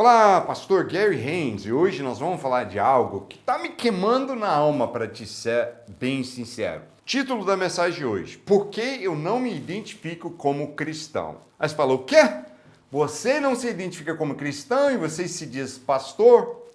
Olá, pastor Gary Haynes, e hoje nós vamos falar de algo que está me queimando na alma, para te ser bem sincero. Título da mensagem de hoje: Por que eu não me identifico como cristão? Aí você falou, o quê? Você não se identifica como cristão e você se diz pastor?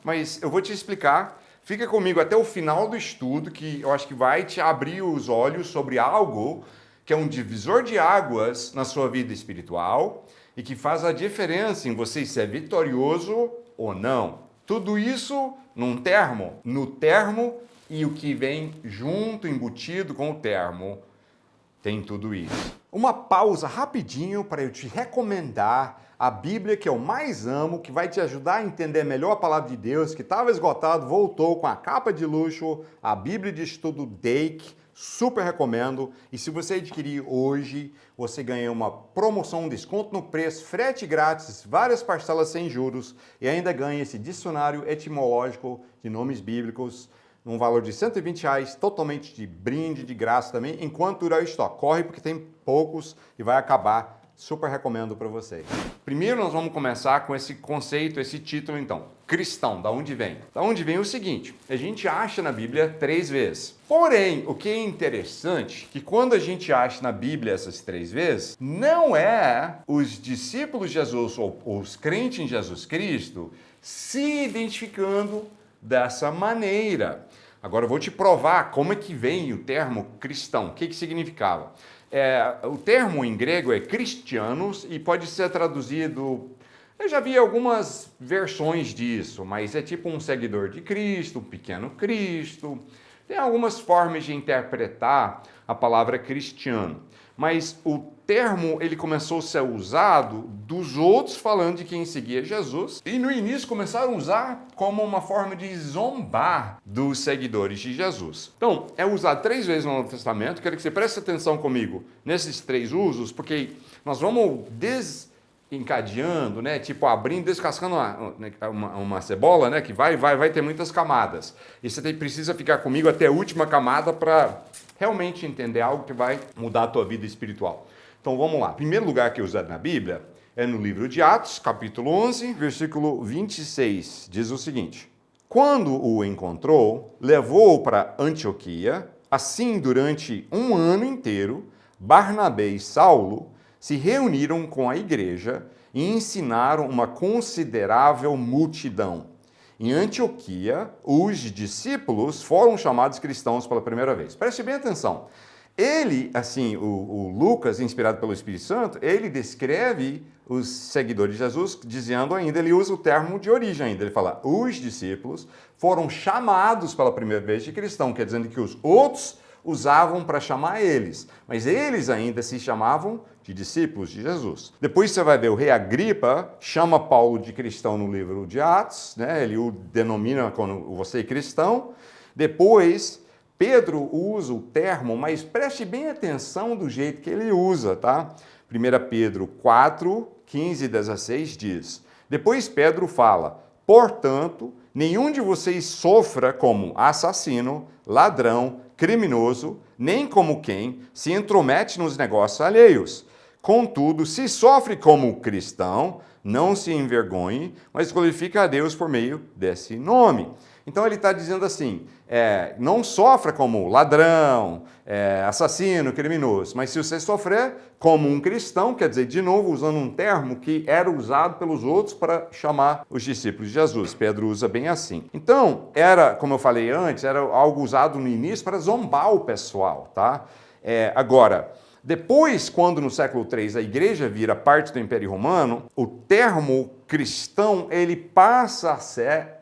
Mas eu vou te explicar. Fica comigo até o final do estudo, que eu acho que vai te abrir os olhos sobre algo que é um divisor de águas na sua vida espiritual e que faz a diferença em você ser vitorioso ou não. Tudo isso num termo, no termo e o que vem junto, embutido com o termo, tem tudo isso. Uma pausa rapidinho para eu te recomendar a Bíblia que eu mais amo, que vai te ajudar a entender melhor a palavra de Deus, que estava esgotado, voltou com a capa de luxo, a Bíblia de Estudo Dake. Super recomendo. E se você adquirir hoje, você ganha uma promoção, um desconto no preço, frete grátis, várias parcelas sem juros e ainda ganha esse dicionário etimológico de nomes bíblicos num valor de R$120, totalmente de brinde, de graça também, enquanto durar o estoque. Corre porque tem poucos e vai acabar. Super recomendo para vocês. Primeiro nós vamos começar com esse conceito, esse título então. Cristão, da onde vem? Da onde vem o seguinte, a gente acha na Bíblia 3 vezes. Porém, o que é interessante, que quando a gente acha na Bíblia essas 3 vezes, não é os discípulos de Jesus ou os crentes em Jesus Cristo se identificando dessa maneira. Agora eu vou te provar como é que vem o termo cristão, o que significava. O termo em grego é cristianos e pode ser traduzido, eu já vi algumas versões disso, mas é tipo um seguidor de Cristo, um pequeno Cristo. Tem algumas formas de interpretar a palavra cristiano, mas o termo ele começou a ser usado dos outros falando de quem seguia Jesus e no início começaram a usar como uma forma de zombar dos seguidores de Jesus. Então, é usado 3 vezes no Novo Testamento, quero que você preste atenção comigo nesses 3 usos, porque nós vamos desencadeando, né? Tipo abrindo, descascando uma cebola, né? Que vai ter muitas camadas. E você precisa ficar comigo até a última camada para realmente entender algo que vai mudar a tua vida espiritual. Então vamos lá. O primeiro lugar que é usado na Bíblia é no livro de Atos, capítulo 11, versículo 26. Diz o seguinte: Quando o encontrou, levou-o para Antioquia. Assim, durante 1 ano inteiro, Barnabé e Saulo se reuniram com a igreja e ensinaram uma considerável multidão. Em Antioquia, os discípulos foram chamados cristãos pela primeira vez. Preste bem atenção. Ele, assim, o Lucas, inspirado pelo Espírito Santo, ele descreve os seguidores de Jesus, dizendo ainda, ele usa o termo de origem ainda. Ele fala, os discípulos foram chamados pela primeira vez de cristão, quer dizer que os outros usavam para chamar eles, mas eles ainda se chamavam de discípulos de Jesus. Depois você vai ver o rei Agripa chama Paulo de cristão no livro de Atos, né? Ele o denomina como você é cristão. Depois Pedro usa o termo, mas preste bem atenção do jeito que ele usa, tá? 1 Pedro 4, 15 e 16 diz, depois Pedro fala, portanto, nenhum de vocês sofra como assassino, ladrão, criminoso, nem como quem se intromete nos negócios alheios. Contudo, se sofre como cristão, não se envergonhe, mas glorifica a Deus por meio desse nome. Então ele está dizendo assim, não sofra como ladrão, assassino, criminoso, mas se você sofrer como um cristão, quer dizer, de novo, usando um termo que era usado pelos outros para chamar os discípulos de Jesus. Pedro usa bem assim. Então, era, como eu falei antes, era algo usado no início para zombar o pessoal, tá? Agora, depois, quando no século III a igreja vira parte do Império Romano, o termo cristão ele passa a ser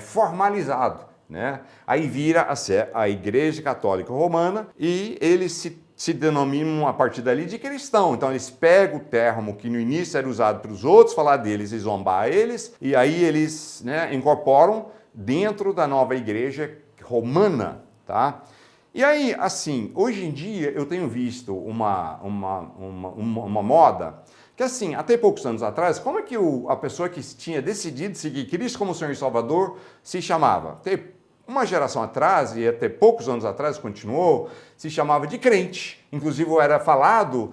formalizado, né? Aí vira a ser a Igreja Católica Romana e eles se denominam a partir dali de cristão. Então eles pegam o termo que no início era usado para os outros falar deles e zombar eles, e aí eles, né, incorporam dentro da nova Igreja Romana, tá? E aí, assim, hoje em dia eu tenho visto uma moda que, assim, até poucos anos atrás, como é que a pessoa que tinha decidido seguir Cristo como Senhor e Salvador se chamava? Até uma geração atrás, e até poucos anos atrás continuou, se chamava de crente. Inclusive era falado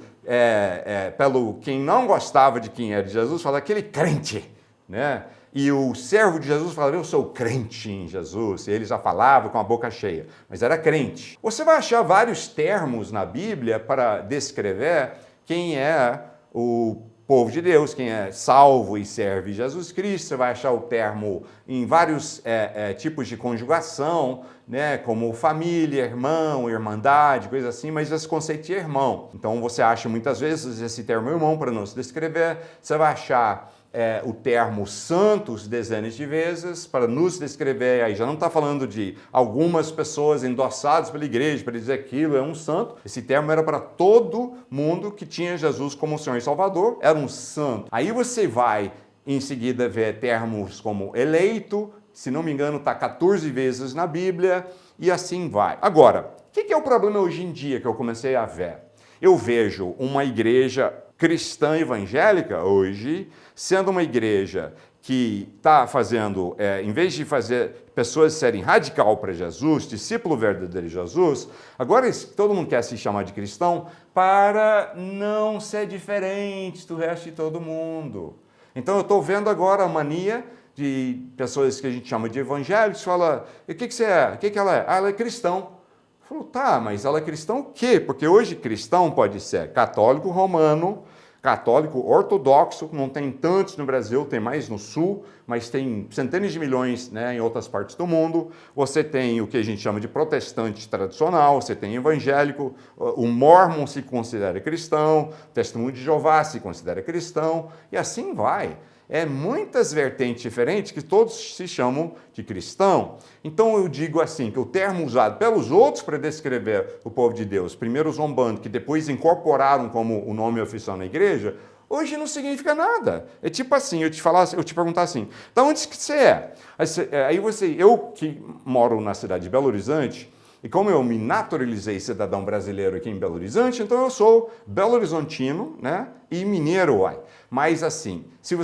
pelo quem não gostava de quem era de Jesus, falava aquele crente. né? E o servo de Jesus falava, eu sou crente em Jesus. E ele já falava com a boca cheia, mas era crente. Você vai achar vários termos na Bíblia para descrever quem é o povo de Deus, quem é salvo e serve Jesus Cristo. Você vai achar o termo em vários tipos de conjugação, né, como família, irmão, irmandade, coisa assim, mas esse conceito de irmão. Então você acha muitas vezes esse termo irmão para nos descrever. Você vai achar o termo santos dezenas de vezes para nos descrever. Aí já não está falando de algumas pessoas endossadas pela igreja para dizer que aquilo é um santo. Esse termo era para todo mundo que tinha Jesus como Senhor e Salvador, era um santo. Aí você vai em seguida ver termos como eleito, se não me engano está 14 vezes na Bíblia, e assim vai. Agora, o que é o problema hoje em dia que eu comecei a ver? Eu vejo uma igreja cristã evangélica hoje sendo uma igreja que está fazendo, em vez de fazer pessoas serem radical para Jesus, discípulo verdadeiro de Jesus, agora todo mundo quer se chamar de cristão para não ser diferente do resto de todo mundo. Então eu estou vendo agora a mania de pessoas que a gente chama de evangélicos, fala, e o que você é? O que ela é? Ah, ela é cristão. Falou, tá, mas ela é cristão o quê? Porque hoje cristão pode ser católico romano, católico ortodoxo, não tem tantos no Brasil, tem mais no sul, mas tem centenas de milhões, né, em outras partes do mundo. Você tem o que a gente chama de protestante tradicional, você tem evangélico, o Mormon se considera cristão, o Testemunho de Jeová se considera cristão, e assim vai. Muitas vertentes diferentes que todos se chamam de cristão. Então eu digo assim, que o termo usado pelos outros para descrever o povo de Deus, primeiro os zombando, que depois incorporaram como o nome oficial na igreja, hoje não significa nada. É tipo assim, eu te perguntar assim, de onde que você é? Eu que moro na cidade de Belo Horizonte, e como eu me naturalizei cidadão brasileiro aqui em Belo Horizonte, então eu sou belo-horizontino, né, e mineiro, uai. Mas assim, se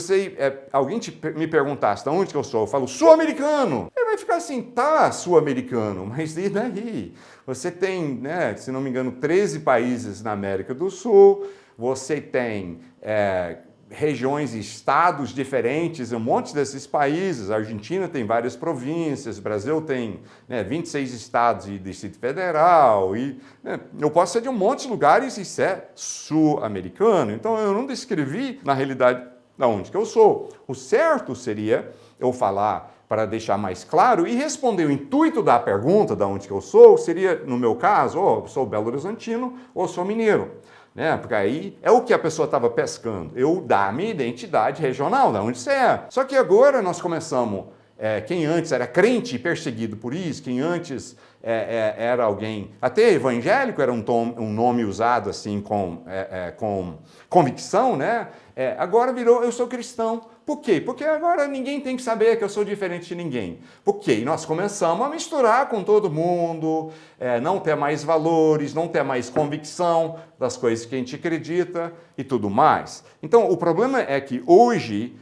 alguém me perguntasse de onde que eu sou, eu falo sul-americano. Ele vai ficar assim, tá, sul-americano, mas e daí? Você tem, né, se não me engano, 13 países na América do Sul, você tem regiões e estados diferentes em um monte desses países. A Argentina tem várias províncias, o Brasil tem 26 estados e Distrito Federal, e eu posso ser de um monte de lugares e ser sul-americano. Então eu não descrevi, na realidade, de onde que eu sou. O certo seria eu falar para deixar mais claro e responder o intuito da pergunta de onde que eu sou, seria, no meu caso, eu sou belo-horizontino ou sou mineiro. Porque aí é o que a pessoa estava pescando. Eu dar a minha identidade regional, de onde você é. Só que agora nós começamos, quem antes era crente e perseguido por isso, quem antes era alguém, até evangélico era um nome usado assim com convicção, né? Agora virou, eu sou cristão. Por quê? Porque agora ninguém tem que saber que eu sou diferente de ninguém. Por quê? E nós começamos a misturar com todo mundo, não ter mais valores, não ter mais convicção das coisas que a gente acredita e tudo mais. Então, o problema é que hoje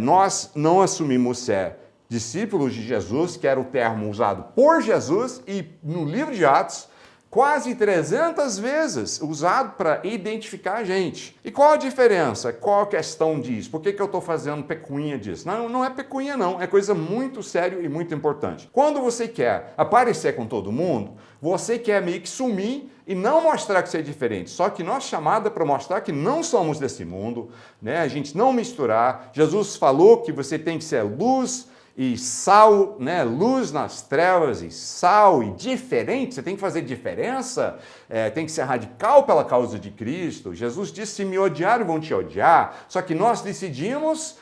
nós não assumimos ser discípulos de Jesus, que era o termo usado por Jesus, e no livro de Atos, quase 300 vezes usado para identificar a gente. E qual a diferença? Qual a questão disso? Por que eu estou fazendo pecuinha disso? Não é pecuinha não, é coisa muito séria e muito importante. Quando você quer aparecer com todo mundo, você quer meio que sumir e não mostrar que você é diferente. Só que nós chamada para mostrar que não somos desse mundo, né? A gente não misturar. Jesus falou que você tem que ser luz e sal, né? Luz nas trevas e sal e diferente, você tem que fazer diferença, tem que ser radical pela causa de Cristo. Jesus disse, se me odiarem, vão te odiar. Só que nós decidimos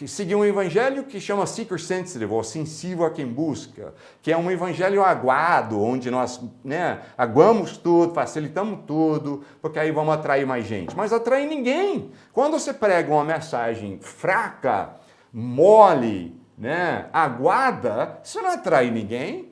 seguir um evangelho que chama seeker sensitive, ou sensível a quem busca, que é um evangelho aguado, onde nós aguamos tudo, facilitamos tudo, porque aí vamos atrair mais gente. Mas atrair ninguém. Quando você prega uma mensagem fraca, mole, aguada, isso não atrai ninguém,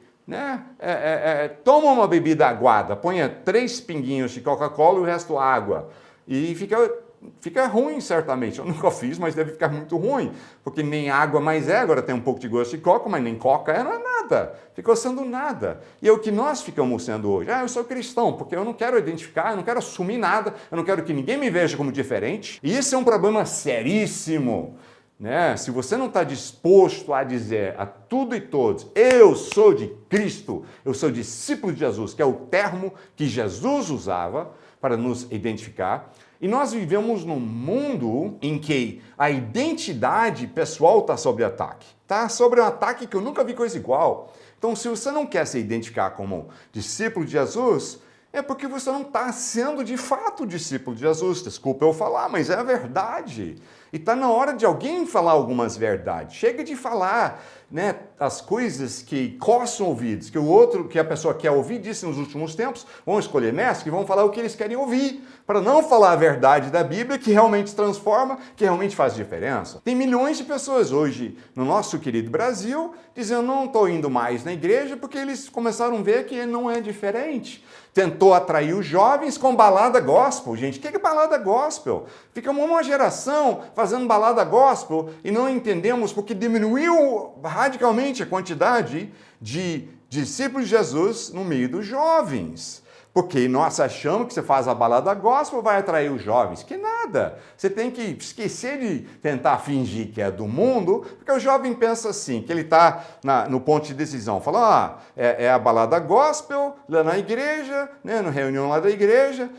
toma uma bebida aguada, ponha 3 pinguinhos de Coca-Cola e o resto água, e fica ruim certamente. Eu nunca fiz, mas deve ficar muito ruim, porque nem água mais agora tem um pouco de gosto de coca, mas nem coca não é nada, ficou sendo nada. E é o que nós ficamos sendo hoje. Eu sou cristão, porque eu não quero identificar, eu não quero assumir nada, eu não quero que ninguém me veja como diferente, e isso é um problema seríssimo. né? Se você não está disposto a dizer a tudo e todos, eu sou de Cristo, eu sou discípulo de Jesus, que é o termo que Jesus usava para nos identificar, e nós vivemos num mundo em que a identidade pessoal está sob ataque. Está sob um ataque que eu nunca vi coisa igual. Então, se você não quer se identificar como discípulo de Jesus, é porque você não está sendo de fato discípulo de Jesus. Desculpa eu falar, mas é a verdade. E está na hora de alguém falar algumas verdades. Chega de falar, né, as coisas que coçam ouvidos, que a pessoa quer ouvir, disse nos últimos tempos, vão escolher mestres que vão falar o que eles querem ouvir, para não falar a verdade da Bíblia, que realmente transforma, que realmente faz diferença. Tem milhões de pessoas hoje no nosso querido Brasil dizendo, não estou indo mais na igreja, porque eles começaram a ver que não é diferente. Tentou atrair os jovens com balada gospel. Gente, o que é balada gospel? Fica uma geração fazendo balada gospel e não entendemos porque diminuiu radicalmente a quantidade de discípulos de Jesus no meio dos jovens. Porque nós achamos que você faz a balada gospel vai atrair os jovens. Que nada. Você tem que esquecer de tentar fingir que é do mundo, porque o jovem pensa assim, que ele está no ponto de decisão. Fala, é a balada gospel lá na igreja, né, na reunião lá da igreja,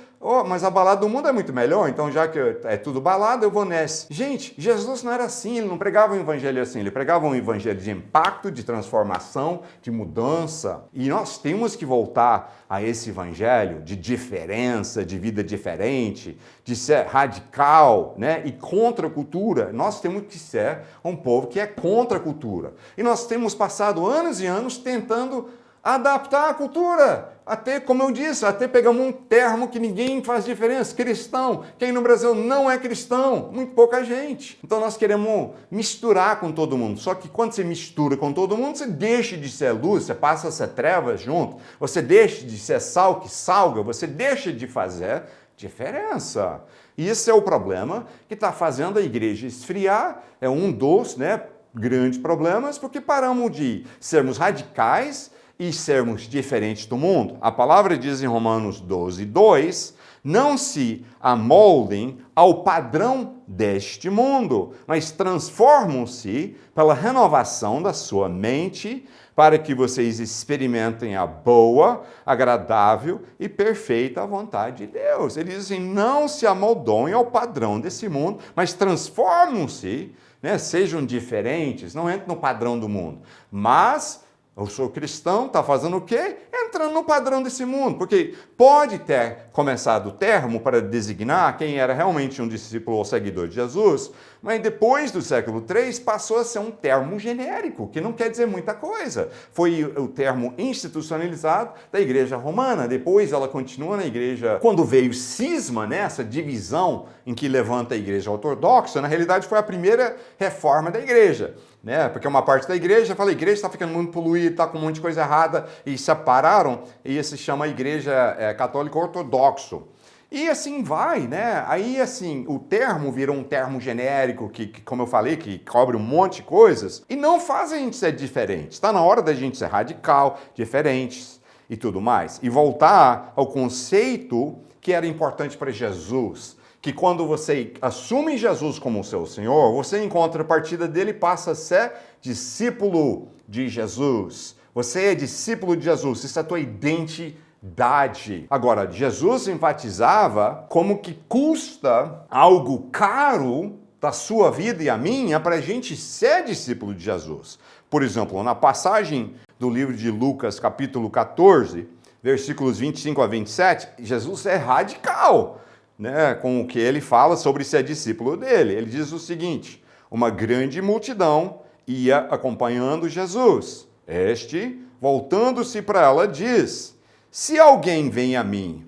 mas a balada do mundo é muito melhor, então já que é tudo balada, eu vou nessa. Gente, Jesus não era assim, ele não pregava um evangelho assim, ele pregava um evangelho de impacto, de transformação, de mudança. E nós temos que voltar a esse evangelho de diferença, de vida diferente, de ser radical, né, e contra a cultura. Nós temos que ser um povo que é contra a cultura. E nós temos passado anos e anos tentando adaptar a cultura, até, como eu disse, até pegamos um termo que ninguém faz diferença, cristão. Quem no Brasil não é cristão? Muito pouca gente. Então nós queremos misturar com todo mundo, só que quando você mistura com todo mundo, você deixa de ser luz, você passa a ser trevas junto, você deixa de ser sal que salga, você deixa de fazer diferença. E esse é o problema que está fazendo a igreja esfriar, é um dos, né, grandes problemas, porque paramos de sermos radicais e sermos diferentes do mundo. A palavra diz em Romanos 12, 2, não se amoldem ao padrão deste mundo, mas transformam-se pela renovação da sua mente, para que vocês experimentem a boa, agradável e perfeita vontade de Deus. Ele diz assim, não se amoldem ao padrão desse mundo, mas transformam-se, né, sejam diferentes, não entrem no padrão do mundo, mas eu sou cristão, está fazendo o quê? Entrando no padrão desse mundo, porque pode ter começado o termo para designar quem era realmente um discípulo ou seguidor de Jesus, mas depois do século III passou a ser um termo genérico, que não quer dizer muita coisa. Foi o termo institucionalizado da Igreja Romana, depois ela continua na Igreja. Quando veio o cisma, né, essa divisão em que levanta a Igreja Ortodoxa, na realidade foi a primeira reforma da Igreja. Né? Porque uma parte da igreja fala, a igreja está ficando muito poluída, está com um monte de coisa errada, e separaram, e isso se chama Igreja Católica Ortodoxo. E assim vai, né? Aí assim, o termo virou um termo genérico, que como eu falei, que cobre um monte de coisas, e não faz a gente ser diferente. Está na hora da gente ser radical, diferentes e tudo mais. E voltar ao conceito que era importante para Jesus, que quando você assume Jesus como seu Senhor, você encontra a partida dele e passa a ser discípulo de Jesus. Você é discípulo de Jesus, isso é a tua identidade. Agora, Jesus enfatizava como que custa algo caro da sua vida e a minha para a gente ser discípulo de Jesus. Por exemplo, na passagem do livro de Lucas, capítulo 14, versículos 25 a 27, Jesus é radical, né, com o que ele fala sobre ser discípulo dele. Ele diz o seguinte, uma grande multidão ia acompanhando Jesus. Este, voltando-se para ela, diz, se alguém vem a mim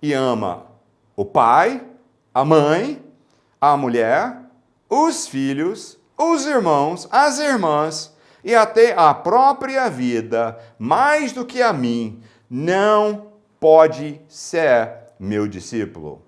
e ama o pai, a mãe, a mulher, os filhos, os irmãos, as irmãs e até a própria vida, mais do que a mim, não pode ser meu discípulo.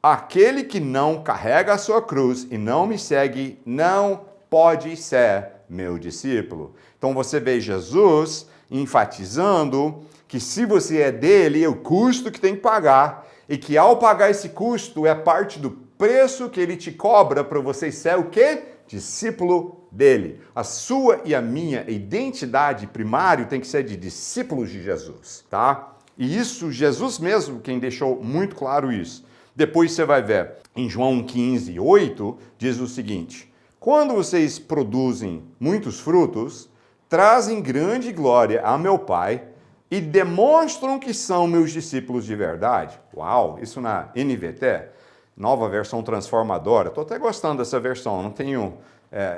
Aquele que não carrega a sua cruz e não me segue, não pode ser meu discípulo. Então você vê Jesus enfatizando que se você é dele, é o custo que tem que pagar, e que ao pagar esse custo é parte do preço que ele te cobra para você ser o quê? discípulo dele. A sua e a minha identidade primária tem que ser de discípulos de Jesus, tá? E isso, Jesus mesmo quem deixou muito claro isso. Depois você vai ver, em João 15, 8, diz o seguinte: quando vocês produzem muitos frutos, trazem grande glória a meu Pai e demonstram que são meus discípulos de verdade. Uau, isso na NVT, nova versão transformadora. Estou até gostando dessa versão,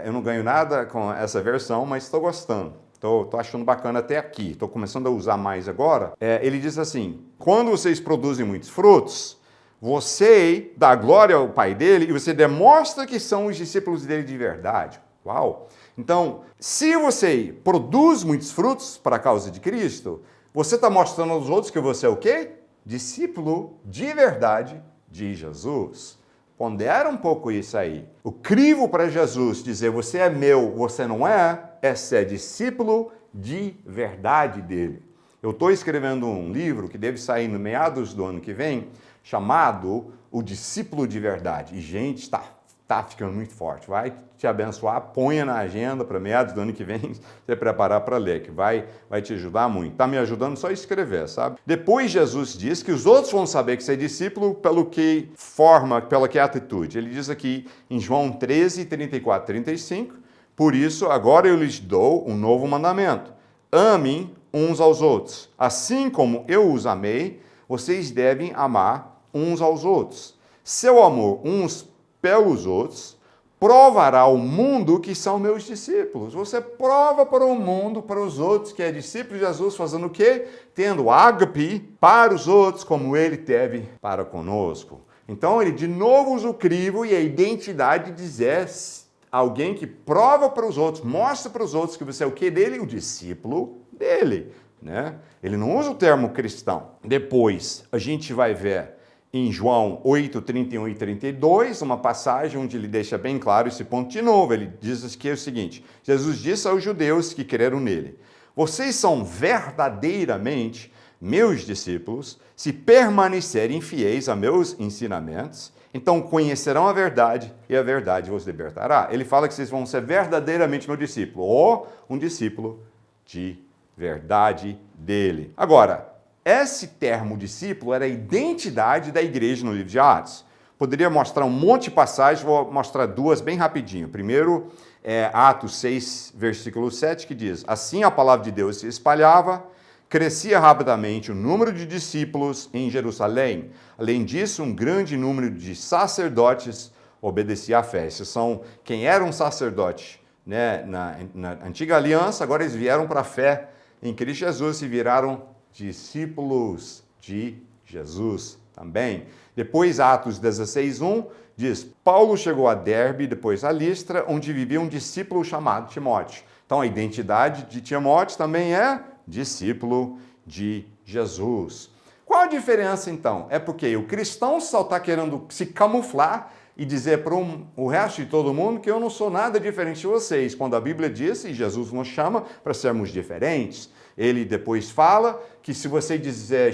eu não ganho nada com essa versão, mas estou gostando. Estou achando bacana até aqui, estou começando a usar mais agora. Ele diz assim, quando vocês produzem muitos frutos, você dá glória ao Pai dele e você demonstra que são os discípulos dele de verdade. Uau! Então, se você produz muitos frutos para a causa de Cristo, você está mostrando aos outros que você é o quê? Discípulo de verdade de Jesus. Pondera um pouco isso aí. O crivo para Jesus dizer você é meu, você não é ser discípulo de verdade dele. Eu estou escrevendo um livro que deve sair no meados do ano que vem, chamado O Discípulo de Verdade. E, gente, está ficando muito forte. Vai te abençoar, ponha na agenda para meados do ano que vem, você preparar para ler, que vai te ajudar muito. Está me ajudando só a escrever, sabe? Depois Jesus diz que os outros vão saber que você é discípulo pela que atitude. Ele diz aqui em João 13, 34, 35, por isso agora eu lhes dou um novo mandamento. Amem uns aos outros. Assim como eu os amei, vocês devem amar uns aos outros. Seu amor uns pelos outros provará ao mundo que são meus discípulos. Você prova para o mundo, para os outros, que é discípulo de Jesus, fazendo o quê? Tendo ágape para os outros, como ele teve para conosco. Então, ele de novo usa o crivo e a identidade de dizer alguém que prova para os outros, mostra para os outros que você é o quê dele? O discípulo dele, né? Ele não usa o termo cristão. Depois, a gente vai ver em João 8, 31 e 32, uma passagem onde ele deixa bem claro esse ponto de novo. Ele diz aqui o seguinte, Jesus disse aos judeus que creram nele, vocês são verdadeiramente meus discípulos se permanecerem fiéis a meus ensinamentos, então conhecerão a verdade e a verdade vos libertará. Ele fala que vocês vão ser verdadeiramente meu discípulo, ou um discípulo de verdade dele. Agora, esse termo discípulo era a identidade da igreja no livro de Atos. Poderia mostrar um monte de passagens, vou mostrar duas bem rapidinho. Primeiro, Atos 6, versículo 7, que diz, assim a palavra de Deus se espalhava, crescia rapidamente o número de discípulos em Jerusalém. Além disso, um grande número de sacerdotes obedecia à fé. Esses são quem era um sacerdote, né, na antiga aliança, agora eles vieram para a fé em Cristo Jesus e viraram discípulos de Jesus também. Depois, Atos 16:1 diz, Paulo chegou a Derbe, depois a Listra, onde vivia um discípulo chamado Timóteo. Então, a identidade de Timóteo também é discípulo de Jesus. Qual a diferença, então? É porque o cristão só está querendo se camuflar e dizer para o resto de todo mundo que eu não sou nada diferente de vocês, quando a Bíblia diz, e Jesus nos chama para sermos diferentes. Ele depois fala que se você dizer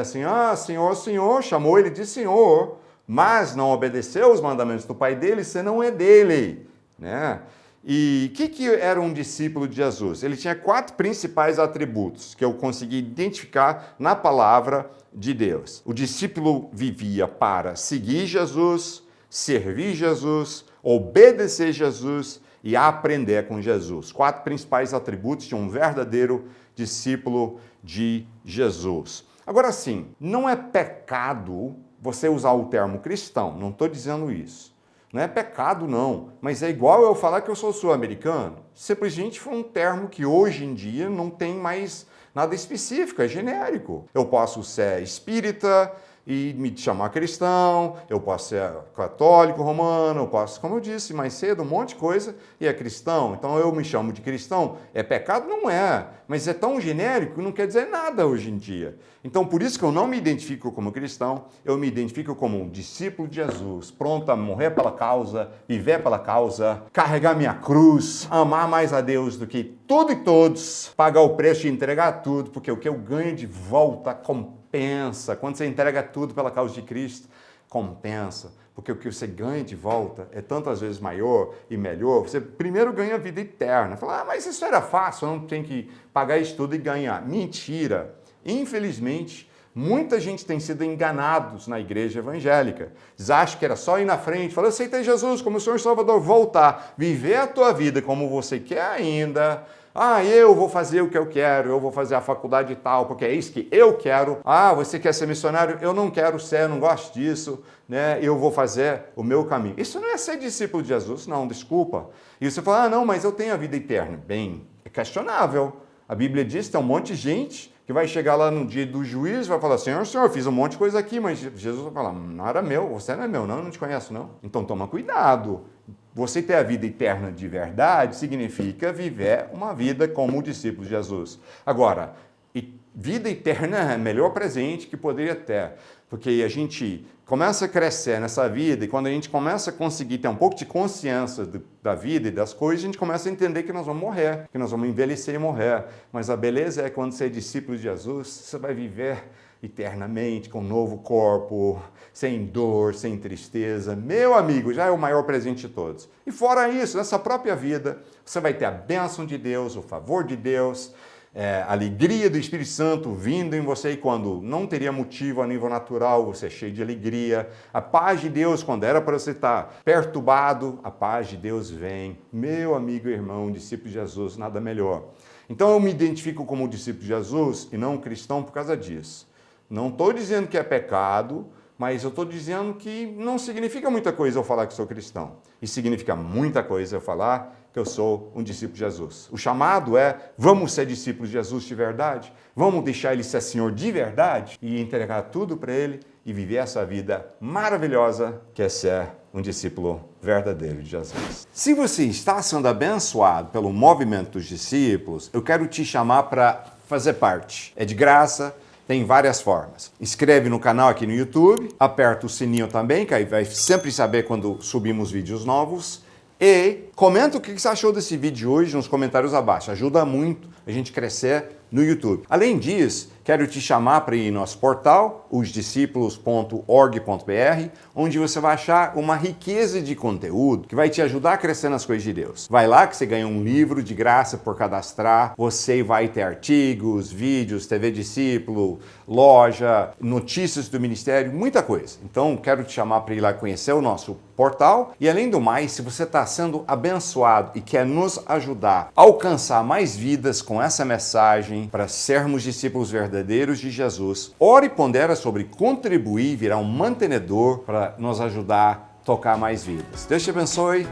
assim, Senhor, Senhor, chamou ele de Senhor, mas não obedeceu os mandamentos do Pai dele, você não é dele, né? E o que era um discípulo de Jesus? Ele tinha 4 principais atributos que eu consegui identificar na palavra de Deus. O discípulo vivia para seguir Jesus, servir Jesus, obedecer Jesus e aprender com Jesus. 4 principais atributos de um verdadeiro discípulo de Jesus. Agora sim, não é pecado você usar o termo cristão, não estou dizendo isso. Não é pecado não, mas é igual eu falar que eu sou sul-americano. Simplesmente foi um termo que hoje em dia não tem mais nada específico, é genérico. Eu posso ser espírita e me chamar cristão, eu posso ser católico romano, eu posso, como eu disse mais cedo, um monte de coisa e é cristão. Então eu me chamo de cristão. É pecado? Não é, mas é tão genérico que não quer dizer nada hoje em dia. Então por isso que eu não me identifico como cristão, eu me identifico como um discípulo de Jesus, pronto a morrer pela causa, viver pela causa, carregar minha cruz, amar mais a Deus do que tudo e todos, pagar o preço de entregar tudo, porque o que eu ganho de volta compensa. Quando você entrega tudo pela causa de Cristo, compensa, porque o que você ganha de volta é tantas vezes maior e melhor. Você primeiro ganha a vida eterna. Fala, mas isso era fácil, eu não tenho que pagar isso tudo e ganhar. Mentira! Infelizmente, muita gente tem sido enganados na igreja evangélica. Eles acham que era só ir na frente, falar, aceitei Jesus como Senhor e Salvador, voltar, viver a tua vida como você quer ainda. Eu vou fazer o que eu quero, eu vou fazer a faculdade e tal, porque é isso que eu quero. Você quer ser missionário? Eu não quero ser, eu não gosto disso, né? Eu vou fazer o meu caminho. Isso não é ser discípulo de Jesus, não, desculpa. E você fala, não, mas eu tenho a vida eterna. Bem, é questionável. A Bíblia diz que tem um monte de gente que vai chegar lá no dia do juízo e vai falar, Senhor, fiz um monte de coisa aqui, mas Jesus vai falar, não era meu, você não é meu, não, eu não te conheço, não. Então toma cuidado. Você ter a vida eterna de verdade significa viver uma vida como o discípulo de Jesus. Agora, vida eterna é o melhor presente que poderia ter, porque a gente começa a crescer nessa vida e quando a gente começa a conseguir ter um pouco de consciência da vida e das coisas, a gente começa a entender que nós vamos morrer, que nós vamos envelhecer e morrer. Mas a beleza é quando você é discípulo de Jesus, você vai viver eternamente, com um novo corpo, sem dor, sem tristeza. Meu amigo, já é o maior presente de todos. E fora isso, nessa própria vida, você vai ter a bênção de Deus, o favor de Deus, a alegria do Espírito Santo vindo em você, e quando não teria motivo a nível natural, você é cheio de alegria. A paz de Deus, quando era para você estar perturbado, a paz de Deus vem. Meu amigo e irmão, discípulo de Jesus, nada melhor. Então eu me identifico como discípulo de Jesus e não cristão por causa disso. Não estou dizendo que é pecado, mas eu estou dizendo que não significa muita coisa eu falar que sou cristão. E significa muita coisa eu falar que eu sou um discípulo de Jesus. O chamado é, vamos ser discípulos de Jesus de verdade? Vamos deixar Ele ser Senhor de verdade? E entregar tudo para Ele e viver essa vida maravilhosa que é ser um discípulo verdadeiro de Jesus. Se você está sendo abençoado pelo movimento dos discípulos, eu quero te chamar para fazer parte. É de graça. Tem várias formas. Inscreve no canal aqui no YouTube, aperta o sininho também, que aí vai sempre saber quando subimos vídeos novos. E comenta o que você achou desse vídeo hoje nos comentários abaixo. Ajuda muito a gente crescer no YouTube. Além disso, quero te chamar para ir em nosso portal, osdiscípulos.org.br, onde você vai achar uma riqueza de conteúdo que vai te ajudar a crescer nas coisas de Deus. Vai lá que você ganha um livro de graça por cadastrar, você vai ter artigos, vídeos, TV Discípulo, loja, notícias do ministério, muita coisa. Então, quero te chamar para ir lá conhecer o nosso portal. E além do mais, se você está sendo abençoado e quer nos ajudar a alcançar mais vidas com essa mensagem para sermos discípulos verdadeiros de Jesus, ore e pondera sobre contribuir, virar um mantenedor para nos ajudar a tocar mais vidas. Deus te abençoe.